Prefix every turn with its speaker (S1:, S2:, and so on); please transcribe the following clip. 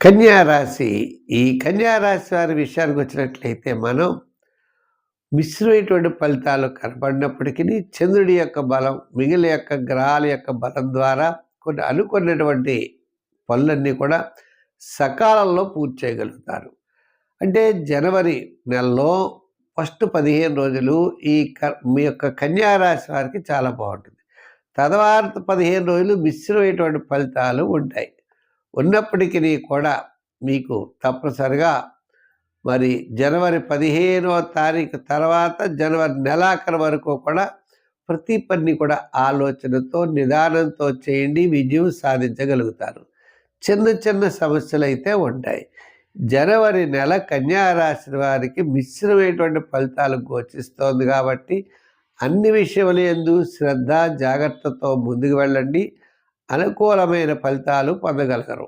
S1: కన్యా రాశి. ఈ కన్యా రాశి వారి విషయానికి వచ్చినట్లయితే మనం మిశ్రమైనటువంటి ఫలితాలు కనపడినప్పటికీ చంద్రుడి యొక్క బలం, మిగిలిన యొక్క గ్రహాల యొక్క బలం ద్వారా కొన్ని అనుకున్నటువంటి పనులన్నీ కూడా సకాలంలో పూర్తి చేయగలుగుతారు. అంటే జనవరి నెలలో ఫస్ట్ 15 రోజులు మీ యొక్క కన్యా రాశి వారికి చాలా బాగుంటుంది. తర్వాత 15 రోజులు మిశ్రమైనటువంటి ఫలితాలు ఉంటాయి. ఉన్నప్పటికీ కూడా మీకు తప్పనిసరిగా మరి జనవరి 15వ తారీఖు తర్వాత జనవరి నెలాఖరు వరకు కూడా ప్రతి పని కూడా ఆలోచనతో నిదానంతో చేయండి, విజయం సాధించగలుగుతారు. చిన్న చిన్న సమస్యలు అయితే ఉంటాయి. జనవరి నెల కన్యా రాశి వారికి మిశ్రమైనటువంటి ఫలితాలు గోచిస్తోంది కాబట్టి అన్ని విషయముల యందు శ్రద్ధ జాగ్రత్తతో ముందుకు వెళ్ళండి. అనుకూలమైన ఫలితాలు పొందగలగరు.